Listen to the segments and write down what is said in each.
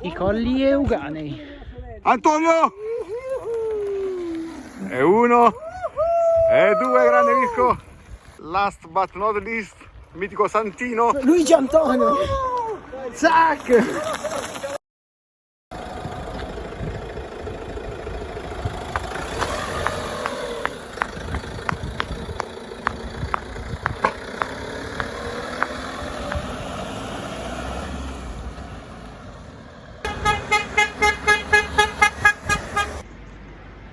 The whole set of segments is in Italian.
I colli euganei. Antonio! E uno, e due, grande Mirko. Last but not least, mitico Santino. Luigi Antonio. Zac!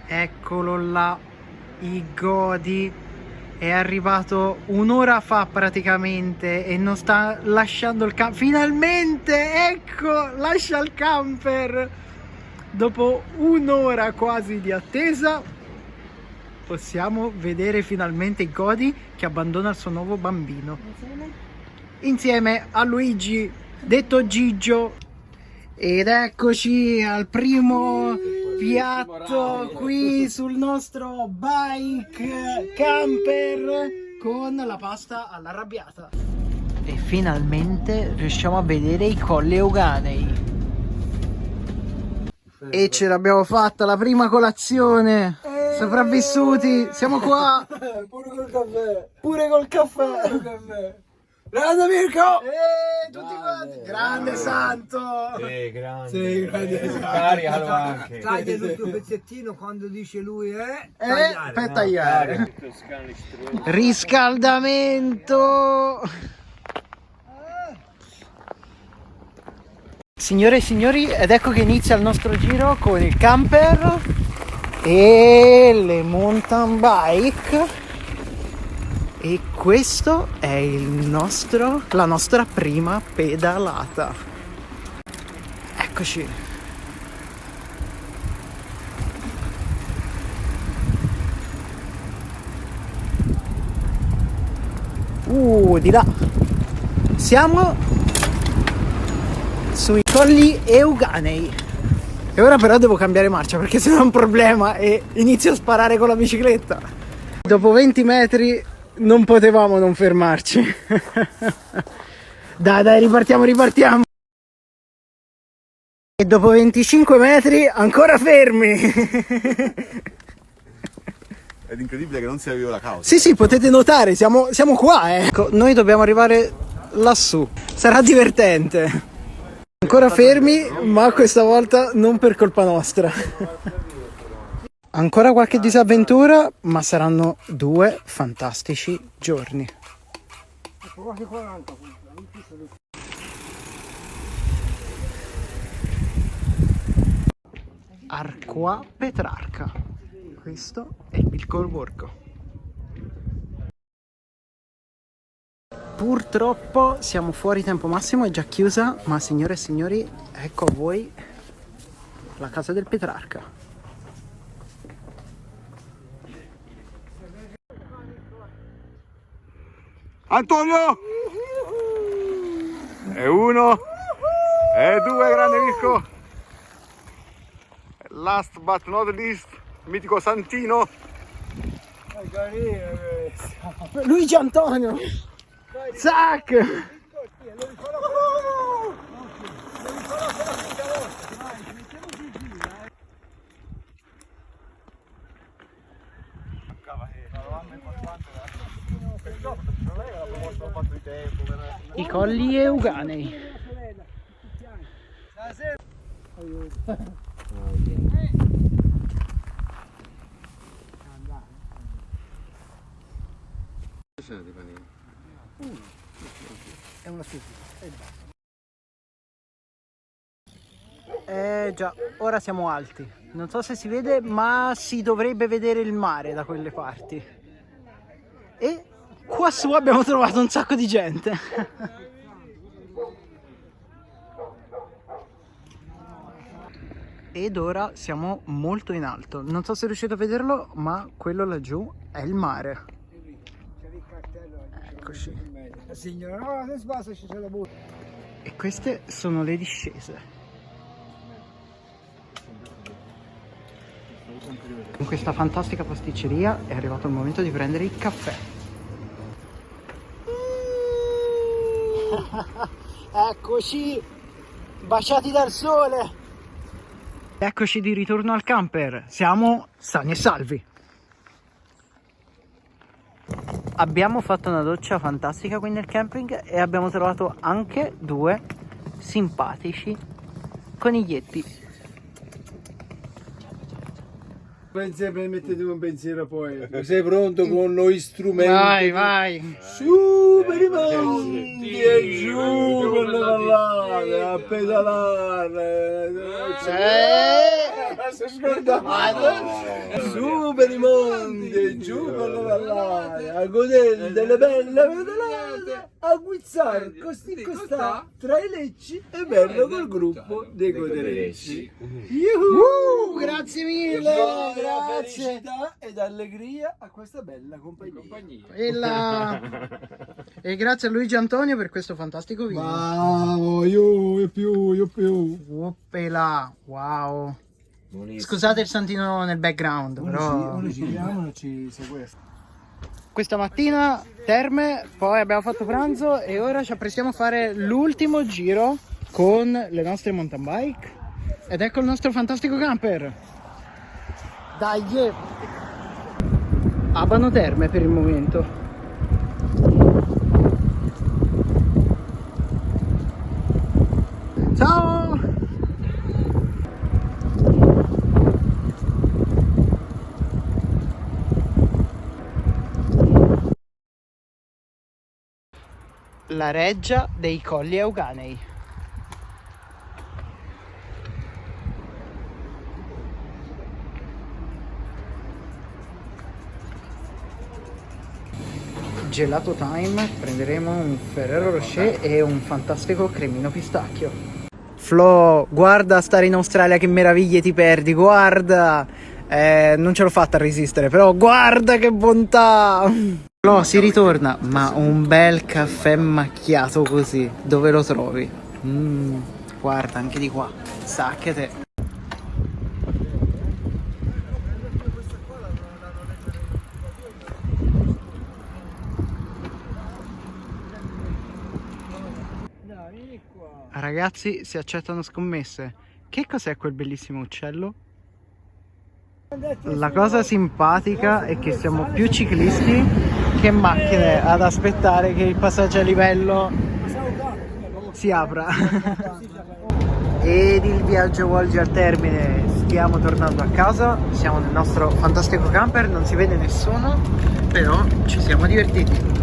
Eccolo là, i Godi è arrivato un'ora fa praticamente e non sta lasciando il camper. Finalmente, ecco, lascia il camper. Dopo un'ora quasi di attesa possiamo vedere finalmente i Godi che abbandona il suo nuovo bambino. Insieme a Luigi, detto Gigio. Ed eccoci al primo piatto qui sul nostro bike camper con la pasta all'arrabbiata. E finalmente riusciamo a vedere i colli euganei. E ce l'abbiamo fatta, la prima colazione. Sopravvissuti, siamo qua. Pure col caffè. Pure col caffè. Pure caffè. Grande Mirko! Tutti quanti. Grande Santo. Grande. Sì, grande. Caricalo anche. Taglia tutto pezzettino quando dice lui Per tagliare. Riscaldamento. Signore e signori, ed ecco che inizia il nostro giro con il camper e le mountain bike. E questo è la nostra prima pedalata. Eccoci. Di là. Siamo sui colli euganei. E ora però devo cambiare marcia perché sennò è un problema e inizio a sparare con la bicicletta. Dopo 20 metri non potevamo non fermarci. Dai, ripartiamo. E dopo 25 metri ancora fermi. Ed è incredibile che non sia io la causa. Sì, potete notare, siamo qua, Ecco, noi dobbiamo arrivare lassù. Sarà divertente. Ancora fermi, ma questa volta non per colpa nostra. Ancora qualche disavventura, ma saranno 2 fantastici giorni. Arqua Petrarca. Questo è il piccolo borgo. Purtroppo siamo fuori tempo massimo, è già chiusa, ma signore e signori, ecco a voi la casa del Petrarca. Antonio! E uno, e due, grande Mirko. Last but not least, mitico Santino. Luigi Antonio! Zac! I colli euganei. È una stupida. Già, ora siamo alti. Non so se si vede, ma si dovrebbe vedere il mare da quelle parti. E qua su abbiamo trovato un sacco di gente. Ed ora siamo molto in alto. Non so se riuscite a vederlo, ma quello laggiù è il mare. Eccoci. E queste sono le discese. In questa fantastica pasticceria è arrivato il momento di prendere il caffè. Eccoci, baciati dal sole. Eccoci di ritorno al camper, siamo sani e salvi. Abbiamo fatto una doccia fantastica qui nel camping e abbiamo trovato anche due simpatici coniglietti. Mettete un pensiero poi. Sei pronto con noi strumenti? Vai, vai. Su per i mondi e giù per le vallate a pedalare. Si è scordato. Su per i monti e giù per le vallate a godere delle belle pedalate, a guizzare così costà tra i lecci e bello col gruppo dei goderecci. Grazie mille, grazie. Felicità ed allegria a questa bella compagnia. E grazie a Luigi Antonio per questo fantastico video. Bravo, io più. Oppela, wow. Scusate il santino nel background, però Uno ci chiama, uno ci sequestra. questa mattina terme, poi abbiamo fatto pranzo e ora ci apprestiamo a fare l'ultimo giro con le nostre mountain bike ed ecco il nostro fantastico camper. Dai, Abano Terme per il momento. Ciao! La reggia dei Colli Euganei. Gelato time, prenderemo un Ferrero Rocher e un fantastico cremino pistacchio. Flo, guarda stare in Australia che meraviglie ti perdi, guarda! Non ce l'ho fatta a resistere, però guarda che bontà! Flo, si ritorna, ma un bel caffè macchiato così, dove lo trovi? Guarda, anche di qua, sacchete. Ragazzi, si accettano scommesse. Che cos'è quel bellissimo uccello? La cosa simpatica è che siamo più ciclisti che macchine ad aspettare che il passaggio a livello si apra. Ed il viaggio volge al termine, stiamo tornando a casa, siamo nel nostro fantastico camper, non si vede nessuno, però ci siamo divertiti.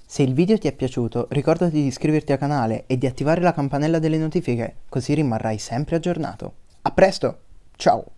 Se il video ti è piaciuto, ricordati di iscriverti al canale e di attivare la campanella delle notifiche, così rimarrai sempre aggiornato. A presto, ciao!